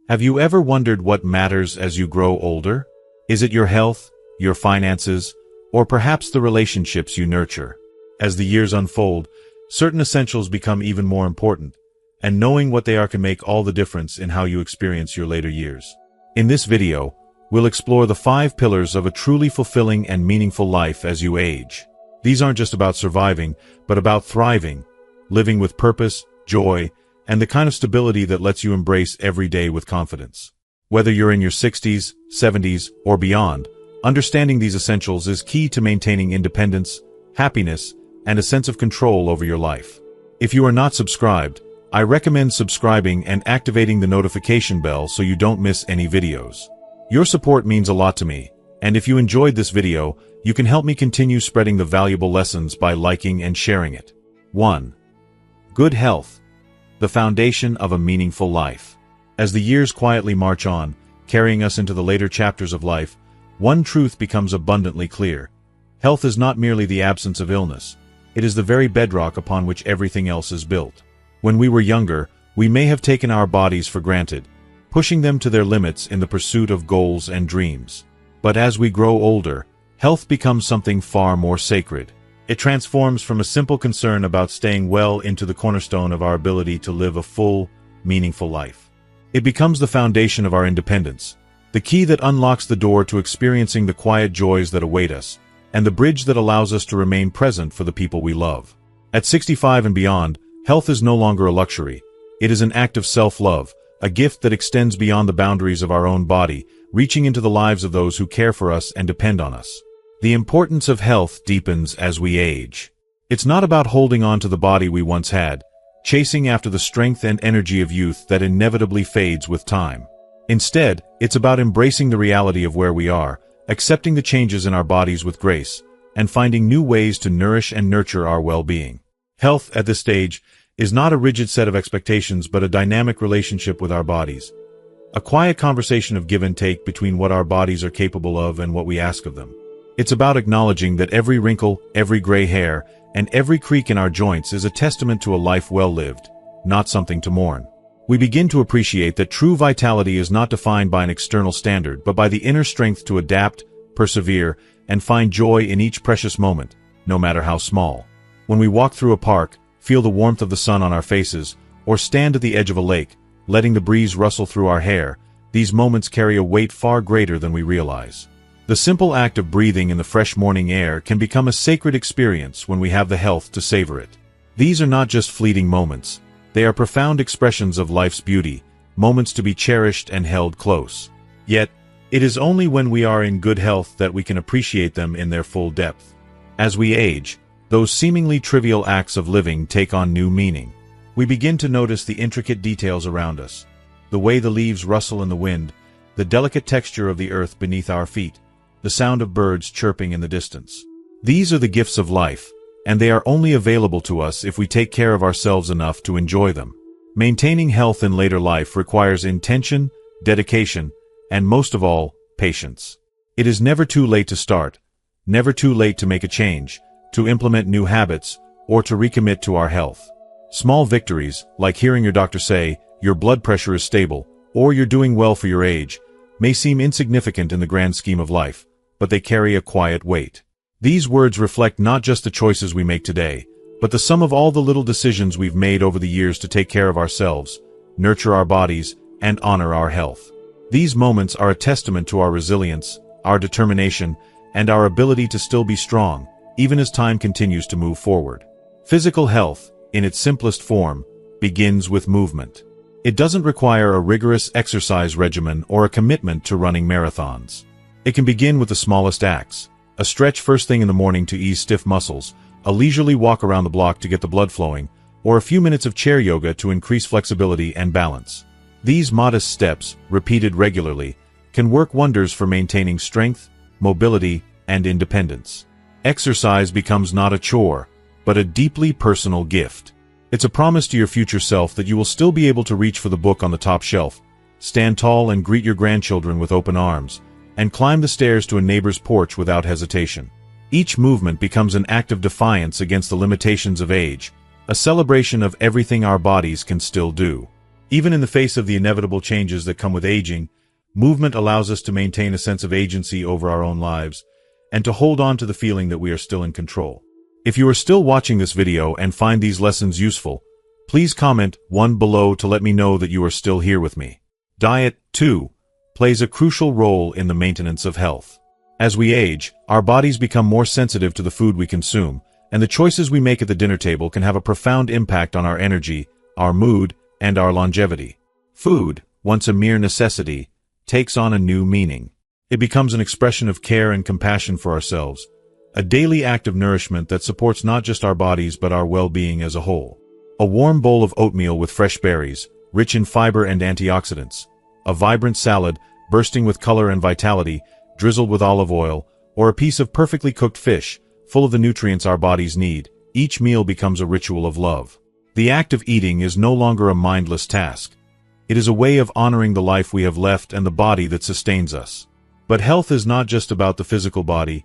Have you ever wondered what matters as you grow older? Is it your health, your finances, or perhaps the relationships you nurture? As the years unfold, certain essentials become even more important, and knowing what they are can make all the difference in how you experience your later years. In this video, we'll explore the 5 pillars of a truly fulfilling and meaningful life as you age. These aren't just about surviving, but about thriving, living with purpose, joy, and the kind of stability that lets you embrace every day with confidence. Whether you're in your 60s, 70s, or beyond, understanding these essentials is key to maintaining independence, happiness, and a sense of control over your life. If you are not subscribed, I recommend subscribing and activating the notification bell so you don't miss any videos. Your support means a lot to me, and if you enjoyed this video, you can help me continue spreading the valuable lessons by liking and sharing it. 1. Good health, the foundation of a meaningful life. As the years quietly march on, carrying us into the later chapters of life, one truth becomes abundantly clear. Health is not merely the absence of illness. It is the very bedrock upon which everything else is built. When we were younger, we may have taken our bodies for granted, pushing them to their limits in the pursuit of goals and dreams. But as we grow older, health becomes something far more sacred. It transforms from a simple concern about staying well into the cornerstone of our ability to live a full, meaningful life. It becomes the foundation of our independence, the key that unlocks the door to experiencing the quiet joys that await us, and the bridge that allows us to remain present for the people we love. At 65 and beyond, health is no longer a luxury. It is an act of self-love, a gift that extends beyond the boundaries of our own body, reaching into the lives of those who care for us and depend on us. The importance of health deepens as we age. It's not about holding on to the body we once had, chasing after the strength and energy of youth that inevitably fades with time. Instead, it's about embracing the reality of where we are, accepting the changes in our bodies with grace, and finding new ways to nourish and nurture our well-being. Health, at this stage, is not a rigid set of expectations but a dynamic relationship with our bodies. A quiet conversation of give and take between what our bodies are capable of and what we ask of them. It's about acknowledging that every wrinkle, every gray hair, and every creak in our joints is a testament to a life well lived, not something to mourn. We begin to appreciate that true vitality is not defined by an external standard but by the inner strength to adapt, persevere, and find joy in each precious moment, no matter how small. When we walk through a park, feel the warmth of the sun on our faces, or stand at the edge of a lake, letting the breeze rustle through our hair, these moments carry a weight far greater than we realize. The simple act of breathing in the fresh morning air can become a sacred experience when we have the health to savor it. These are not just fleeting moments. They are profound expressions of life's beauty, moments to be cherished and held close. Yet, it is only when we are in good health that we can appreciate them in their full depth. As we age, those seemingly trivial acts of living take on new meaning. We begin to notice the intricate details around us, the way the leaves rustle in the wind, the delicate texture of the earth beneath our feet, the sound of birds chirping in the distance. These are the gifts of life, and they are only available to us if we take care of ourselves enough to enjoy them. Maintaining health in later life requires intention, dedication, and most of all, patience. It is never too late to start, never too late to make a change, to implement new habits, or to recommit to our health. Small victories, like hearing your doctor say, your blood pressure is stable, or you're doing well for your age, may seem insignificant in the grand scheme of life, but they carry a quiet weight. These words reflect not just the choices we make today, but the sum of all the little decisions we've made over the years to take care of ourselves, nurture our bodies, and honor our health. These moments are a testament to our resilience, our determination, and our ability to still be strong, even as time continues to move forward. Physical health, in its simplest form, begins with movement. It doesn't require a rigorous exercise regimen or a commitment to running marathons. It can begin with the smallest acts: a stretch first thing in the morning to ease stiff muscles, a leisurely walk around the block to get the blood flowing, or a few minutes of chair yoga to increase flexibility and balance. These modest steps, repeated regularly, can work wonders for maintaining strength, mobility, and independence. Exercise becomes not a chore, but a deeply personal gift. It's a promise to your future self that you will still be able to reach for the book on the top shelf, stand tall and greet your grandchildren with open arms, and climb the stairs to a neighbor's porch without hesitation. Each movement becomes an act of defiance against the limitations of age, a celebration of everything our bodies can still do. Even in the face of the inevitable changes that come with aging, movement allows us to maintain a sense of agency over our own lives, and to hold on to the feeling that we are still in control. If you are still watching this video and find these lessons useful, please comment 1 below to let me know that you are still here with me. Diet, too, plays a crucial role in the maintenance of health. As we age, our bodies become more sensitive to the food we consume, and the choices we make at the dinner table can have a profound impact on our energy, our mood, and our longevity. Food, once a mere necessity, takes on a new meaning. It becomes an expression of care and compassion for ourselves, a daily act of nourishment that supports not just our bodies but our well-being as a whole. A warm bowl of oatmeal with fresh berries, rich in fiber and antioxidants, a vibrant salad, bursting with color and vitality, drizzled with olive oil, or a piece of perfectly cooked fish, full of the nutrients our bodies need, each meal becomes a ritual of love. The act of eating is no longer a mindless task. It is a way of honoring the life we have left and the body that sustains us. But health is not just about the physical body.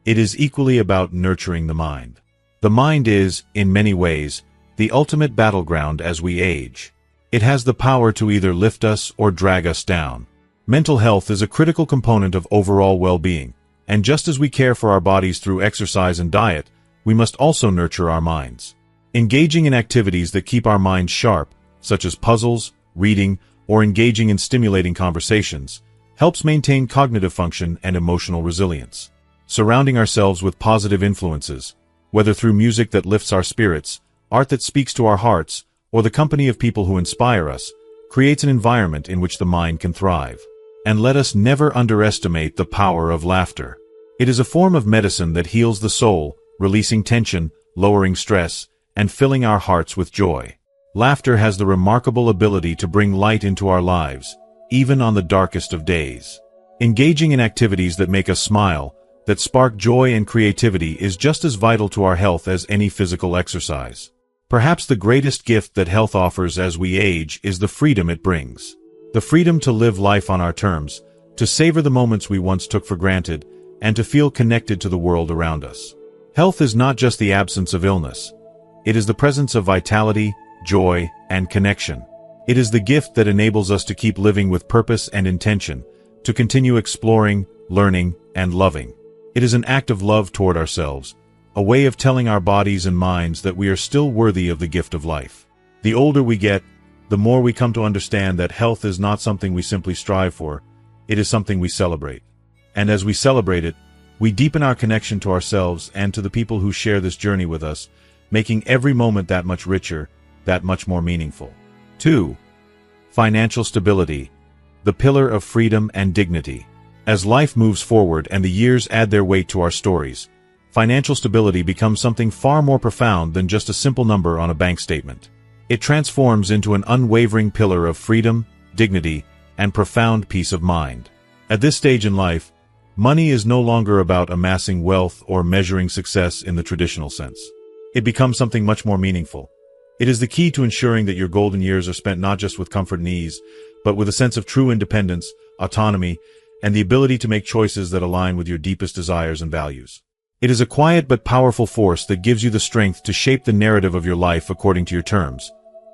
It is equally about nurturing the mind. The mind is, in many ways, the ultimate battleground as we age. It has the power to either lift us or drag us down. Mental health is a critical component of overall well-being, and just as we care for our bodies through exercise and diet, we must also nurture our minds. Engaging in activities that keep our minds sharp, such as puzzles, reading, or engaging in stimulating conversations, helps maintain cognitive function and emotional resilience. Surrounding ourselves with positive influences, whether through music that lifts our spirits, art that speaks to our hearts, or the company of people who inspire us, creates an environment in which the mind can thrive. And let us never underestimate the power of laughter. It is a form of medicine that heals the soul, releasing tension, lowering stress, and filling our hearts with joy. Laughter has the remarkable ability to bring light into our lives, even on the darkest of days. Engaging in activities that make us smile, that spark joy and creativity is just as vital to our health as any physical exercise. Perhaps the greatest gift that health offers as we age is the freedom it brings. The freedom to live life on our terms, to savor the moments we once took for granted, and to feel connected to the world around us. Health is not just the absence of illness. It is the presence of vitality, joy, and connection. It is the gift that enables us to keep living with purpose and intention, to continue exploring, learning, and loving. It is an act of love toward ourselves, a way of telling our bodies and minds that we are still worthy of the gift of life. The older we get, the more we come to understand that health is not something we simply strive for, it is something we celebrate. And as we celebrate it, we deepen our connection to ourselves and to the people who share this journey with us, making every moment that much richer, that much more meaningful. 2. Financial stability, the pillar of freedom and dignity. As life moves forward and the years add their weight to our stories, financial stability becomes something far more profound than just a simple number on a bank statement. It transforms into an unwavering pillar of freedom, dignity, and profound peace of mind. At this stage in life, money is no longer about amassing wealth or measuring success in the traditional sense. It becomes something much more meaningful. It is the key to ensuring that your golden years are spent not just with comfort and ease, but with a sense of true independence, autonomy, and the ability to make choices that align with your deepest desires and values. It is a quiet but powerful force that gives you the strength to shape the narrative of your life according to your terms,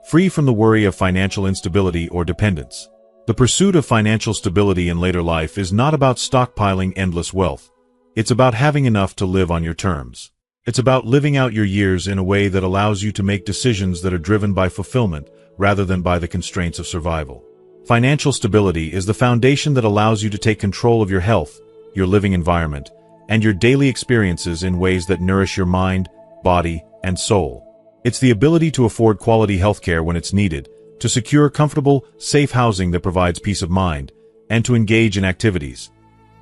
free from the worry of financial instability or dependence. The pursuit of financial stability in later life is not about stockpiling endless wealth. It's about having enough to live on your terms. It's about living out your years in a way that allows you to make decisions that are driven by fulfillment rather than by the constraints of survival. Financial stability is the foundation that allows you to take control of your health, your living environment, and your daily experiences in ways that nourish your mind, body, and soul. It's the ability to afford quality healthcare when it's needed, to secure comfortable, safe housing that provides peace of mind, and to engage in activities,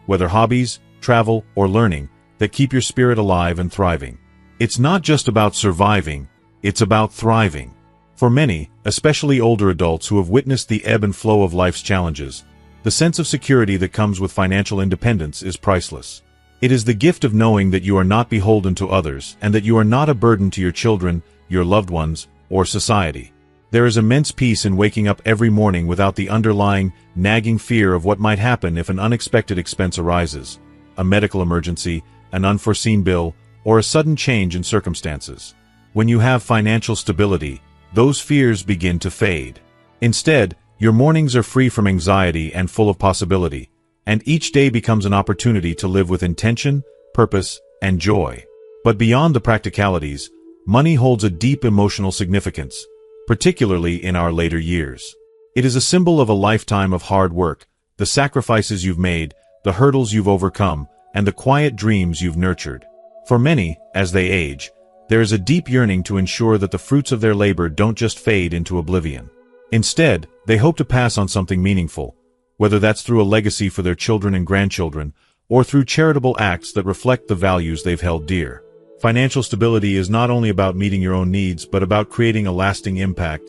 whether hobbies, travel, or learning, that keep your spirit alive and thriving. It's not just about surviving, it's about thriving. For many, especially older adults who have witnessed the ebb and flow of life's challenges, the sense of security that comes with financial independence is priceless. It is the gift of knowing that you are not beholden to others and that you are not a burden to your children, your loved ones, or society. There is immense peace in waking up every morning without the underlying, nagging fear of what might happen if an unexpected expense arises, a medical emergency, an unforeseen bill, or a sudden change in circumstances. When you have financial stability, those fears begin to fade. Instead, your mornings are free from anxiety and full of possibility, and each day becomes an opportunity to live with intention, purpose, and joy. But beyond the practicalities, money holds a deep emotional significance, particularly in our later years. It is a symbol of a lifetime of hard work, the sacrifices you've made, the hurdles you've overcome, and the quiet dreams you've nurtured. For many, as they age, there is a deep yearning to ensure that the fruits of their labor don't just fade into oblivion. Instead, they hope to pass on something meaningful, whether that's through a legacy for their children and grandchildren, or through charitable acts that reflect the values they've held dear. Financial stability is not only about meeting your own needs, but about creating a lasting impact,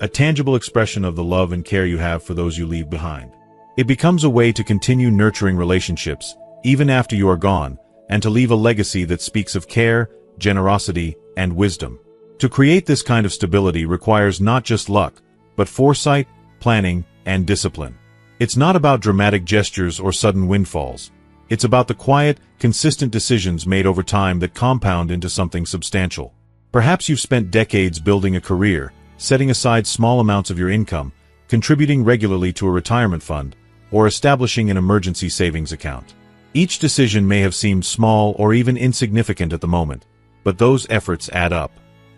a tangible expression of the love and care you have for those you leave behind. It becomes a way to continue nurturing relationships, even after you are gone, and to leave a legacy that speaks of care, generosity, and wisdom. To create this kind of stability requires not just luck, but foresight, planning, and discipline. It's not about dramatic gestures or sudden windfalls. It's about the quiet, consistent decisions made over time that compound into something substantial. Perhaps you've spent decades building a career, setting aside small amounts of your income, contributing regularly to a retirement fund, or establishing an emergency savings account. Each decision may have seemed small or even insignificant at the moment, but those efforts add up.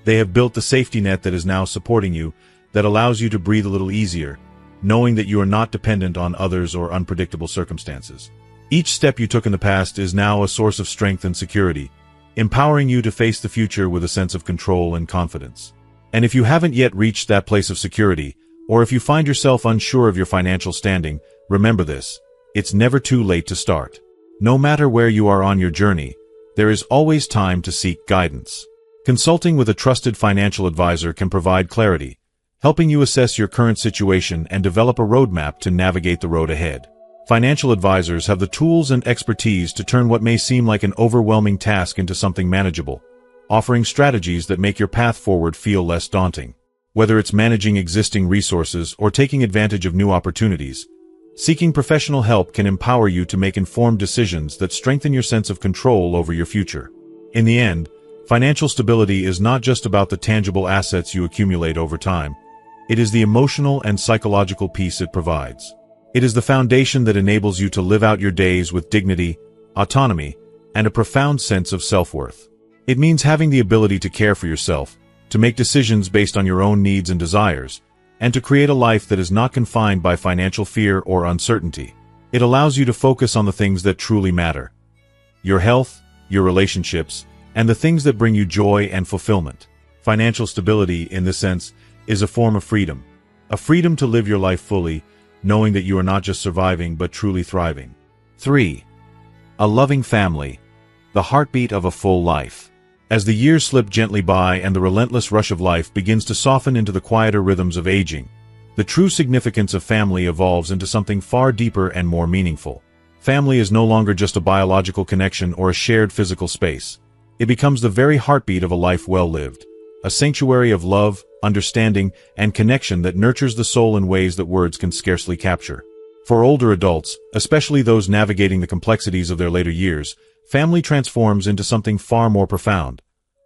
They have built the safety net that is now supporting you, that allows you to breathe a little easier, knowing that you are not dependent on others or unpredictable circumstances. Each step you took in the past is now a source of strength and security, empowering you to face the future with a sense of control and confidence. And if you haven't yet reached that place of security, or if you find yourself unsure of your financial standing, remember this: it's never too late to start. No matter where you are on your journey, there is always time to seek guidance. Consulting with a trusted financial advisor can provide clarity, helping you assess your current situation and develop a roadmap to navigate the road ahead. Financial advisors have the tools and expertise to turn what may seem like an overwhelming task into something manageable, offering strategies that make your path forward feel less daunting. Whether it's managing existing resources or taking advantage of new opportunities, seeking professional help can empower you to make informed decisions that strengthen your sense of control over your future. In the end, financial stability is not just about the tangible assets you accumulate over time. It is the emotional and psychological peace it provides. It is the foundation that enables you to live out your days with dignity, autonomy, and a profound sense of self-worth. It means having the ability to care for yourself, to make decisions based on your own needs and desires, and to create a life that is not confined by financial fear or uncertainty. It allows you to focus on the things that truly matter: your health, your relationships, and the things that bring you joy and fulfillment. Financial stability, in this sense, is a form of freedom. A freedom to live your life fully, knowing that you are not just surviving but truly thriving. 3. A loving family, the heartbeat of a full life. As the years slip gently by and the relentless rush of life begins to soften into the quieter rhythms of aging, the true significance of family evolves into something far deeper and more meaningful. Family is no longer just a biological connection or a shared physical space. It becomes the very heartbeat of a life well lived, a sanctuary of love, understanding, and connection that nurtures the soul in ways that words can scarcely capture. For older adults, especially those navigating the complexities of their later years, family transforms into something far more profound,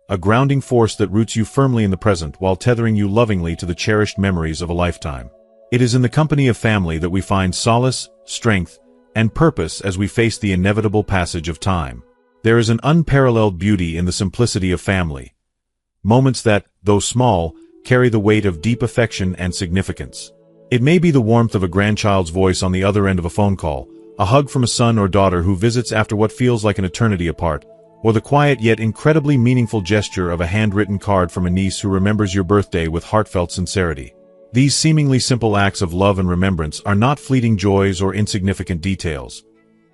a grounding force that roots you firmly in the present while tethering you lovingly to the cherished memories of a lifetime. It is in the company of family that we find solace, strength, and purpose as we face the inevitable passage of time. There is an unparalleled beauty in the simplicity of family. Moments that, though small, carry the weight of deep affection and significance. It may be the warmth of a grandchild's voice on the other end of a phone call, a hug from a son or daughter who visits after what feels like an eternity apart, or the quiet yet incredibly meaningful gesture of a handwritten card from a niece who remembers your birthday with heartfelt sincerity. These seemingly simple acts of love and remembrance are not fleeting joys or insignificant details.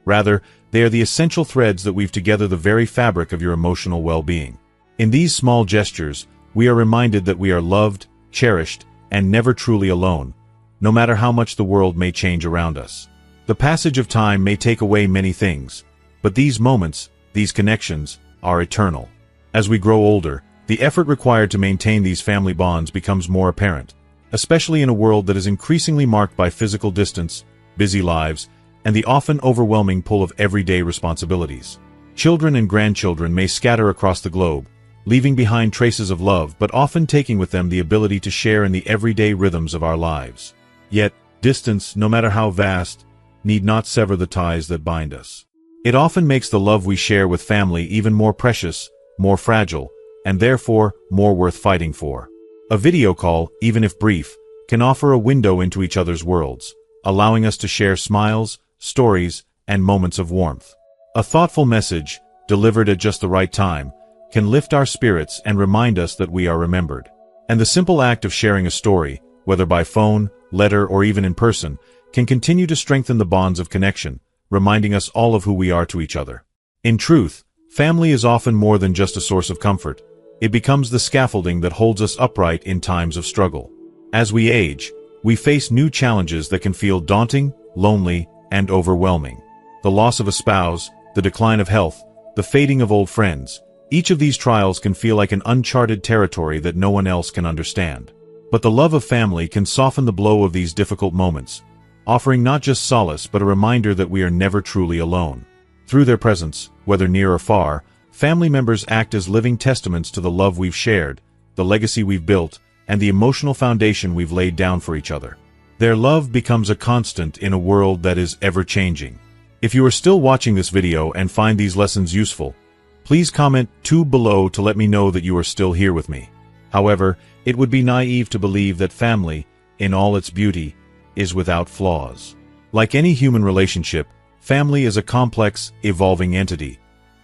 Rather, they are the essential threads that weave together the very fabric of your emotional well-being. In these small gestures, we are reminded that we are loved, cherished, and never truly alone, no matter how much the world may change around us. The passage of time may take away many things, but these moments, these connections, are eternal. As we grow older, the effort required to maintain these family bonds becomes more apparent, especially in a world that is increasingly marked by physical distance, busy lives, and the often overwhelming pull of everyday responsibilities. Children and grandchildren may scatter across the globe, leaving behind traces of love but often taking with them the ability to share in the everyday rhythms of our lives. Yet, distance, no matter how vast, need not sever the ties that bind us. It often makes the love we share with family even more precious, more fragile, and therefore more worth fighting for. A video call, even if brief, can offer a window into each other's worlds, allowing us to share smiles, stories, and moments of warmth. A thoughtful message, delivered at just the right time, can lift our spirits and remind us that we are remembered. And the simple act of sharing a story, whether by phone, letter, or even in person, can continue to strengthen the bonds of connection, reminding us all of who we are to each other. In truth, family is often more than just a source of comfort. It becomes the scaffolding that holds us upright in times of struggle. As we age, we face new challenges that can feel daunting, lonely, and overwhelming. The loss of a spouse, the decline of health, the fading of old friends, each of these trials can feel like an uncharted territory that no one else can understand. But the love of family can soften the blow of these difficult moments, offering not just solace but a reminder that we are never truly alone. Through their presence, whether near or far, family members act as living testaments to the love we've shared, the legacy we've built, and the emotional foundation we've laid down for each other. Their love becomes a constant in a world that is ever-changing. If you are still watching this video and find these lessons useful, please comment 2 below to let me know that you are still here with me. However, it would be naive to believe that family, in all its beauty, is without flaws. Like any human relationship, family is a complex, evolving entity,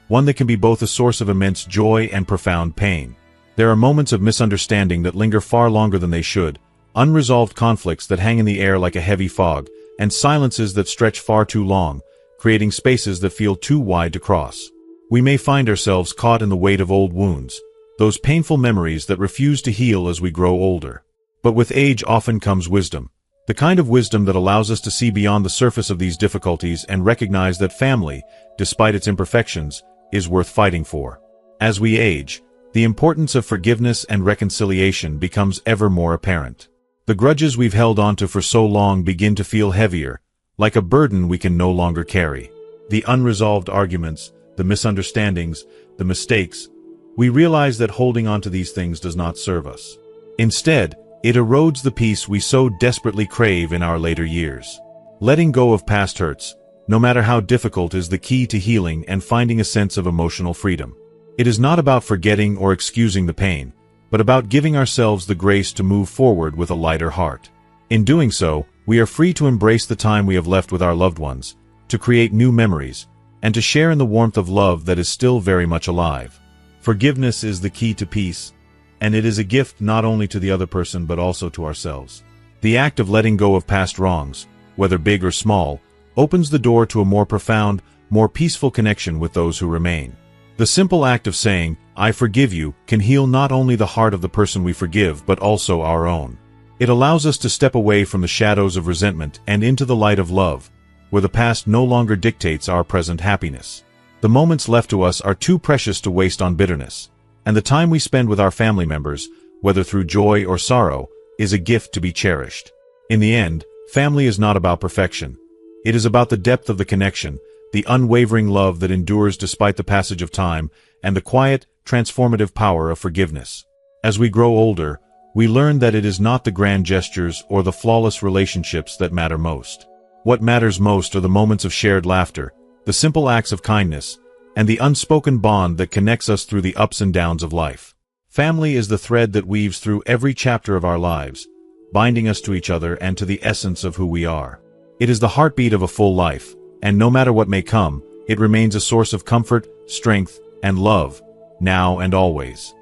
one that can be both a source of immense joy and profound pain. There are moments of misunderstanding that linger far longer than they should, unresolved conflicts that hang in the air like a heavy fog, and silences that stretch far too long, creating spaces that feel too wide to cross. We may find ourselves caught in the weight of old wounds, those painful memories that refuse to heal as we grow older. But with age often comes wisdom, the kind of wisdom that allows us to see beyond the surface of these difficulties and recognize that family, despite its imperfections, is worth fighting for. As we age, the importance of forgiveness and reconciliation becomes ever more apparent. The grudges we've held onto for so long begin to feel heavier, like a burden we can no longer carry. The unresolved arguments, the misunderstandings, the mistakes, we realize that holding on to these things does not serve us. Instead, it erodes the peace we so desperately crave in our later years. Letting go of past hurts, no matter how difficult, is the key to healing and finding a sense of emotional freedom. It is not about forgetting or excusing the pain, but about giving ourselves the grace to move forward with a lighter heart. In doing so, we are free to embrace the time we have left with our loved ones, to create new memories, and to share in the warmth of love that is still very much alive. Forgiveness is the key to peace, and it is a gift not only to the other person but also to ourselves. The act of letting go of past wrongs, whether big or small, opens the door to a more profound, more peaceful connection with those who remain. The simple act of saying, "I forgive you," can heal not only the heart of the person we forgive but also our own. It allows us to step away from the shadows of resentment and into the light of love, where the past no longer dictates our present happiness. The moments left to us are too precious to waste on bitterness, and the time we spend with our family members, whether through joy or sorrow, is a gift to be cherished. In the end, family is not about perfection. It is about the depth of the connection, the unwavering love that endures despite the passage of time, and the quiet, transformative power of forgiveness. As we grow older, we learn that it is not the grand gestures or the flawless relationships that matter most. What matters most are the moments of shared laughter, the simple acts of kindness, and the unspoken bond that connects us through the ups and downs of life. Family is the thread that weaves through every chapter of our lives, binding us to each other and to the essence of who we are. It is the heartbeat of a full life, and no matter what may come, it remains a source of comfort, strength, and love, now and always.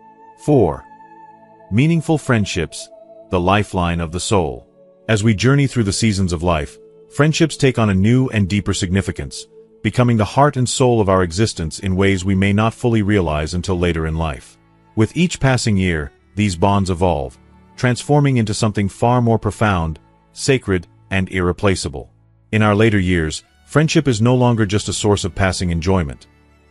4. Meaningful friendships, the lifeline of the soul. As we journey through the seasons of life, friendships take on a new and deeper significance, becoming the heart and soul of our existence in ways we may not fully realize until later in life. With each passing year, these bonds evolve, transforming into something far more profound, sacred, and irreplaceable. In our later years, friendship is no longer just a source of passing enjoyment.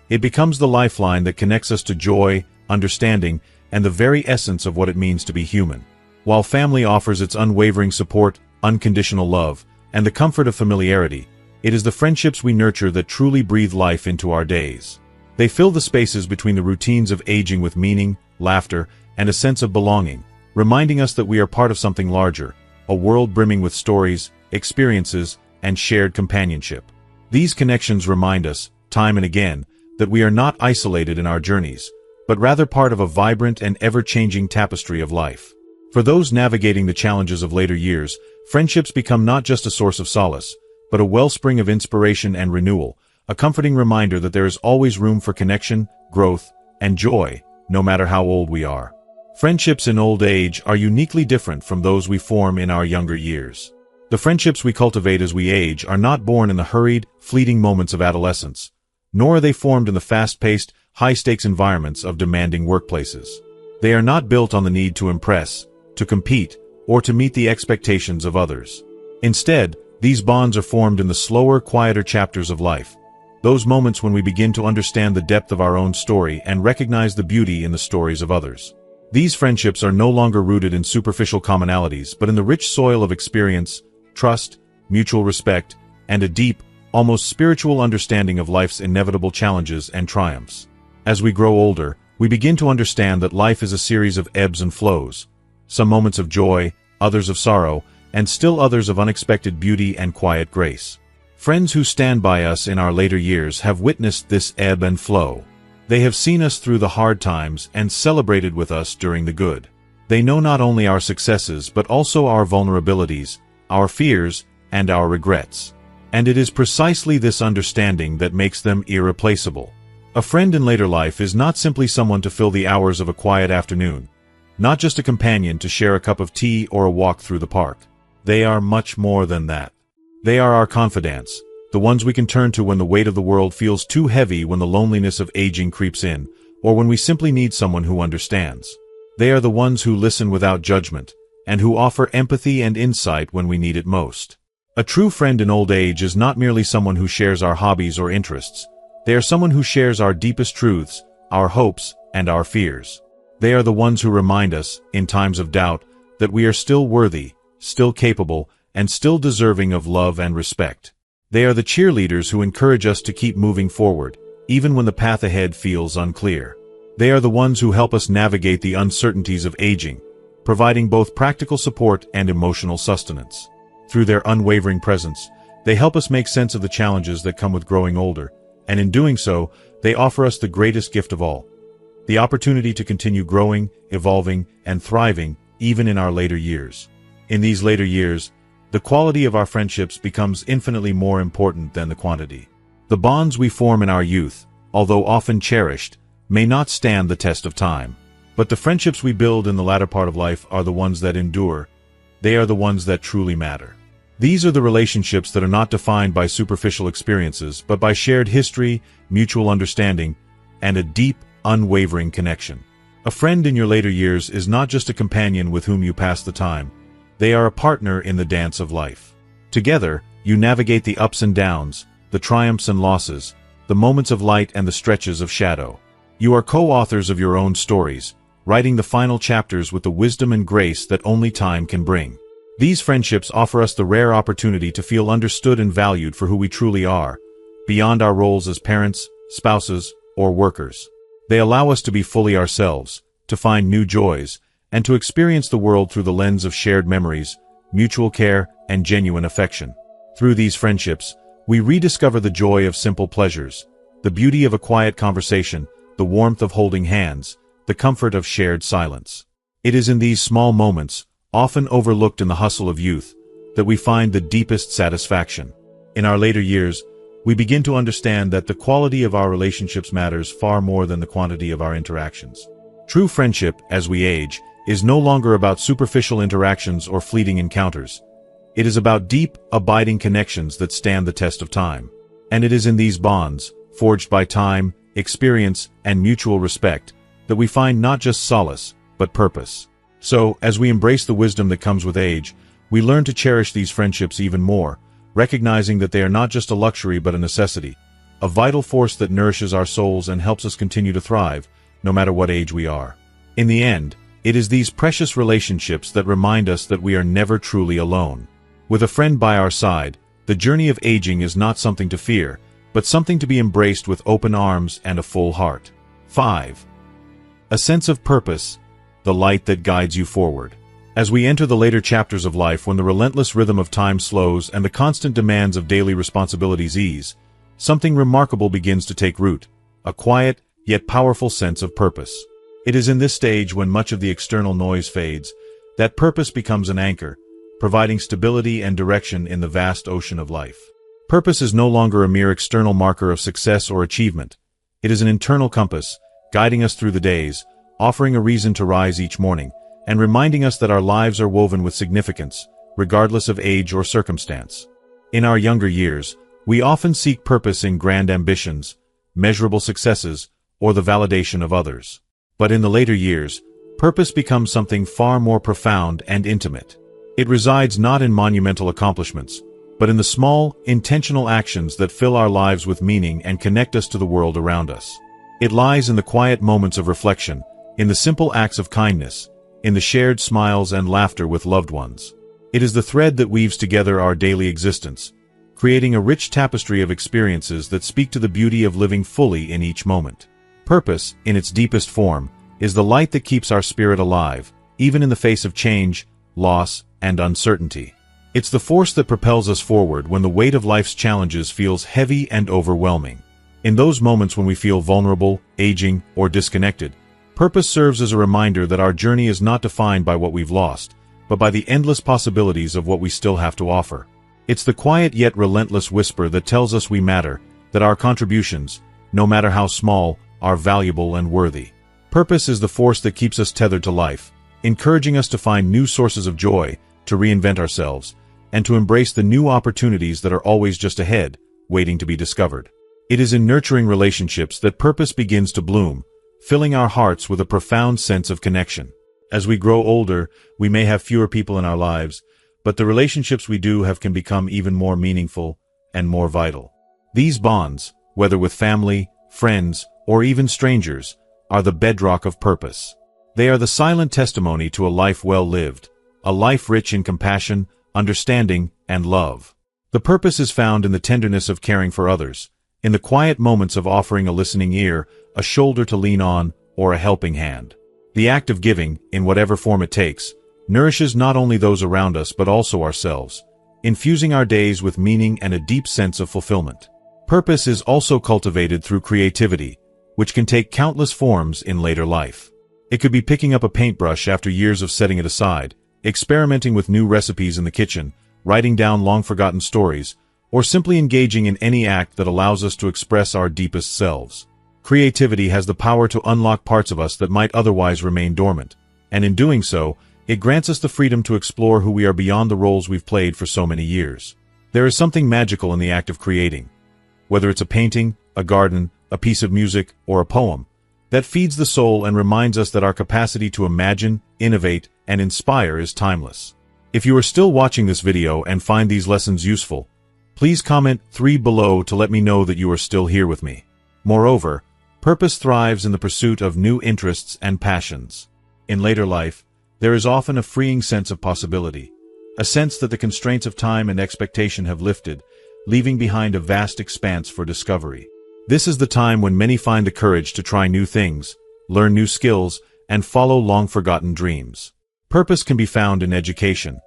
It becomes the lifeline that connects us to joy, understanding, and the very essence of what it means to be human. While family offers its unwavering support, unconditional love, and the comfort of familiarity, it is the friendships we nurture that truly breathe life into our days. They fill the spaces between the routines of aging with meaning, laughter, and a sense of belonging, reminding us that we are part of something larger, a world brimming with stories, experiences, and shared companionship. These connections remind us, time and again, that we are not isolated in our journeys, but rather part of a vibrant and ever-changing tapestry of life. For those navigating the challenges of later years, friendships become not just a source of solace, but a wellspring of inspiration and renewal, a comforting reminder that there is always room for connection, growth, and joy, no matter how old we are. Friendships in old age are uniquely different from those we form in our younger years. The friendships we cultivate as we age are not born in the hurried, fleeting moments of adolescence, nor are they formed in the fast-paced, high-stakes environments of demanding workplaces. They are not built on the need to impress, to compete, or to meet the expectations of others. Instead, these bonds are formed in the slower, quieter chapters of life, those moments when we begin to understand the depth of our own story and recognize the beauty in the stories of others. These friendships are no longer rooted in superficial commonalities, but in the rich soil of experience, trust, mutual respect, and a deep, almost spiritual understanding of life's inevitable challenges and triumphs. As we grow older, we begin to understand that life is a series of ebbs and flows, some moments of joy, others of sorrow, and still others of unexpected beauty and quiet grace. Friends who stand by us in our later years have witnessed this ebb and flow. They have seen us through the hard times and celebrated with us during the good. They know not only our successes but also our vulnerabilities, our fears, and our regrets. And it is precisely this understanding that makes them irreplaceable. A friend in later life is not simply someone to fill the hours of a quiet afternoon, not just a companion to share a cup of tea or a walk through the park. They are much more than that. They are our confidants, the ones we can turn to when the weight of the world feels too heavy, when the loneliness of aging creeps in, or when we simply need someone who understands. They are the ones who listen without judgment, and who offer empathy and insight when we need it most. A true friend in old age is not merely someone who shares our hobbies or interests. They are someone who shares our deepest truths, our hopes, and our fears. They are the ones who remind us, in times of doubt, that we are still worthy, still capable, and still deserving of love and respect. They are the cheerleaders who encourage us to keep moving forward, even when the path ahead feels unclear. They are the ones who help us navigate the uncertainties of aging, providing both practical support and emotional sustenance. Through their unwavering presence, they help us make sense of the challenges that come with growing older, and in doing so, they offer us the greatest gift of all: the opportunity to continue growing, evolving, and thriving even in our later years. In these later years, the quality of our friendships becomes infinitely more important than the quantity. The bonds we form in our youth, although often cherished, may not stand the test of time. But the friendships we build in the latter part of life are the ones that endure. They are the ones that truly matter. These are the relationships that are not defined by superficial experiences, but by shared history, mutual understanding, and a deep, unwavering connection. A friend in your later years is not just a companion with whom you pass the time. They are a partner in the dance of life. Together, you navigate the ups and downs, the triumphs and losses, the moments of light and the stretches of shadow. You are co-authors of your own stories, writing the final chapters with the wisdom and grace that only time can bring. These friendships offer us the rare opportunity to feel understood and valued for who we truly are, beyond our roles as parents, spouses, or workers. They allow us to be fully ourselves, to find new joys, and to experience the world through the lens of shared memories, mutual care, and genuine affection. Through these friendships, we rediscover the joy of simple pleasures, the beauty of a quiet conversation, the warmth of holding hands, the comfort of shared silence. It is in these small moments, often overlooked in the hustle of youth, that we find the deepest satisfaction. In our later years, we begin to understand that the quality of our relationships matters far more than the quantity of our interactions. True friendship, as we age, is no longer about superficial interactions or fleeting encounters. It is about deep, abiding connections that stand the test of time. And it is in these bonds, forged by time, experience, and mutual respect, that we find not just solace, but purpose. So, as we embrace the wisdom that comes with age, we learn to cherish these friendships even more, recognizing that they are not just a luxury but a necessity, a vital force that nourishes our souls and helps us continue to thrive, no matter what age we are. In the end, it is these precious relationships that remind us that we are never truly alone. With a friend by our side, the journey of aging is not something to fear, but something to be embraced with open arms and a full heart. 5. A sense of purpose, the light that guides you forward. As we enter the later chapters of life, when the relentless rhythm of time slows and the constant demands of daily responsibilities ease, something remarkable begins to take root, a quiet, yet powerful sense of purpose. It is in this stage, when much of the external noise fades, that purpose becomes an anchor, providing stability and direction in the vast ocean of life. Purpose is no longer a mere external marker of success or achievement. It is an internal compass, guiding us through the days, offering a reason to rise each morning, and reminding us that our lives are woven with significance, regardless of age or circumstance. In our younger years, we often seek purpose in grand ambitions, measurable successes, or the validation of others. But in the later years, purpose becomes something far more profound and intimate. It resides not in monumental accomplishments, but in the small, intentional actions that fill our lives with meaning and connect us to the world around us. It lies in the quiet moments of reflection, in the simple acts of kindness, in the shared smiles and laughter with loved ones. It is the thread that weaves together our daily existence, creating a rich tapestry of experiences that speak to the beauty of living fully in each moment. Purpose, in its deepest form, is the light that keeps our spirit alive, even in the face of change, loss, and uncertainty. It's the force that propels us forward when the weight of life's challenges feels heavy and overwhelming. In those moments when we feel vulnerable, aging, or disconnected, purpose serves as a reminder that our journey is not defined by what we've lost, but by the endless possibilities of what we still have to offer. It's the quiet yet relentless whisper that tells us we matter, that our contributions, no matter how small, are valuable and worthy. Purpose is the force that keeps us tethered to life, encouraging us to find new sources of joy, to reinvent ourselves, and to embrace the new opportunities that are always just ahead, waiting to be discovered. It is in nurturing relationships that purpose begins to bloom, filling our hearts with a profound sense of connection. As we grow older, we may have fewer people in our lives, but the relationships we do have can become even more meaningful and more vital. These bonds, whether with family, friends, or even strangers, are the bedrock of purpose. They are the silent testimony to a life well lived, a life rich in compassion, understanding, and love. The purpose is found in the tenderness of caring for others, in the quiet moments of offering a listening ear, a shoulder to lean on, or a helping hand. The act of giving, in whatever form it takes, nourishes not only those around us but also ourselves, infusing our days with meaning and a deep sense of fulfillment. Purpose is also cultivated through creativity, which can take countless forms in later life. It could be picking up a paintbrush after years of setting it aside, experimenting with new recipes in the kitchen, writing down long-forgotten stories, or simply engaging in any act that allows us to express our deepest selves. Creativity has the power to unlock parts of us that might otherwise remain dormant, and in doing so, it grants us the freedom to explore who we are beyond the roles we've played for so many years. There is something magical in the act of creating. Whether it's a painting, a garden, a piece of music, or a poem, that feeds the soul and reminds us that our capacity to imagine, innovate, and inspire is timeless. If you are still watching this video and find these lessons useful, please comment 3 below to let me know that you are still here with me. Moreover, purpose thrives in the pursuit of new interests and passions. In later life, there is often a freeing sense of possibility, a sense that the constraints of time and expectation have lifted, leaving behind a vast expanse for discovery. This is the time when many find the courage to try new things, learn new skills, and follow long-forgotten dreams. Purpose can be found in education,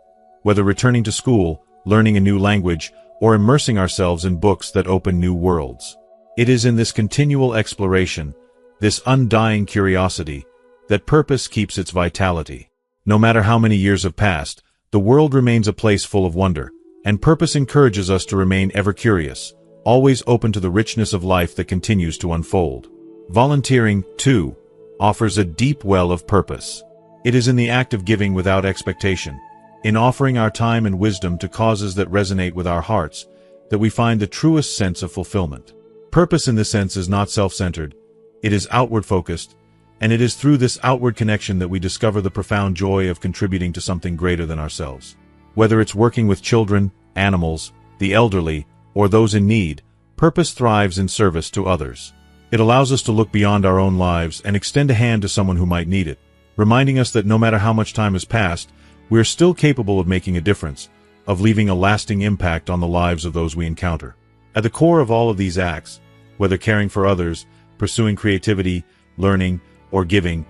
whether returning to school, learning a new language, or immersing ourselves in books that open new worlds. It is in this continual exploration, this undying curiosity, that purpose keeps its vitality. No matter how many years have passed, the world remains a place full of wonder, and purpose encourages us to remain ever curious, always open to the richness of life that continues to unfold. Volunteering, too, offers a deep well of purpose. It is in the act of giving without expectation, in offering our time and wisdom to causes that resonate with our hearts, that we find the truest sense of fulfillment. Purpose in this sense is not self-centered, it is outward-focused, and it is through this outward connection that we discover the profound joy of contributing to something greater than ourselves. Whether it's working with children, animals, the elderly, or those in need, purpose thrives in service to others. It allows us to look beyond our own lives and extend a hand to someone who might need it, reminding us that no matter how much time has passed, we are still capable of making a difference, of leaving a lasting impact on the lives of those we encounter. At the core of all of these acts, whether caring for others, pursuing creativity, learning, or giving,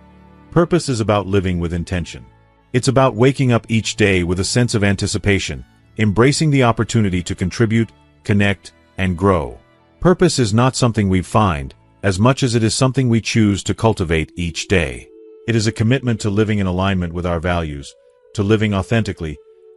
purpose is about living with intention. It's about waking up each day with a sense of anticipation, embracing the opportunity to contribute, connect, and grow. Purpose is not something we find, as much as it is something we choose to cultivate each day. It is a commitment to living in alignment with our values, to living authentically,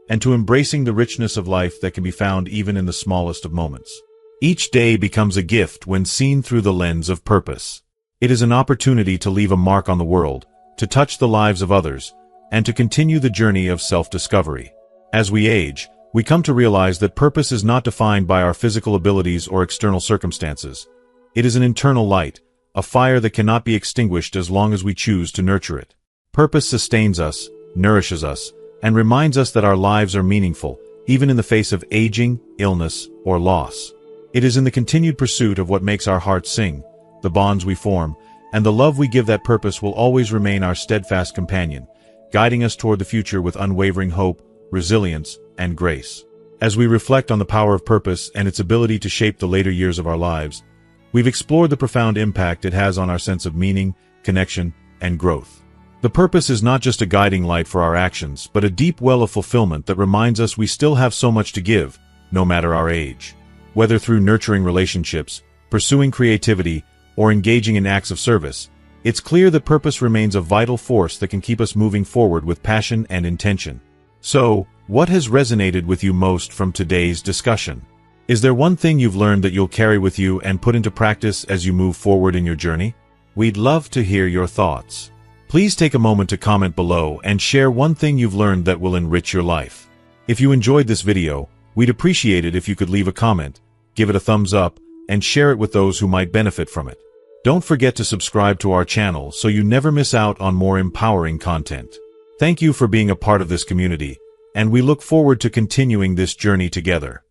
and to embracing the richness of life that can be found even in the smallest of moments. Each day becomes a gift when seen through the lens of purpose. It is an opportunity to leave a mark on the world, to touch the lives of others, and to continue the journey of self-discovery. As we age, we come to realize that purpose is not defined by our physical abilities or external circumstances. It is an internal light, a fire that cannot be extinguished as long as we choose to nurture it. Purpose sustains us, nourishes us, and reminds us that our lives are meaningful, even in the face of aging, illness, or loss. It is in the continued pursuit of what makes our hearts sing, the bonds we form, and the love we give that purpose will always remain our steadfast companion, guiding us toward the future with unwavering hope, resilience, and grace. As we reflect on the power of purpose and its ability to shape the later years of our lives, we've explored the profound impact it has on our sense of meaning, connection, and growth. The purpose is not just a guiding light for our actions, but a deep well of fulfillment that reminds us we still have so much to give, no matter our age. Whether through nurturing relationships, pursuing creativity, or engaging in acts of service, it's clear that purpose remains a vital force that can keep us moving forward with passion and intention. So, what has resonated with you most from today's discussion? Is there one thing you've learned that you'll carry with you and put into practice as you move forward in your journey? We'd love to hear your thoughts. Please take a moment to comment below and share one thing you've learned that will enrich your life. If you enjoyed this video, we'd appreciate it if you could leave a comment, give it a thumbs up, and share it with those who might benefit from it. Don't forget to subscribe to our channel so you never miss out on more empowering content. Thank you for being a part of this community, and we look forward to continuing this journey together.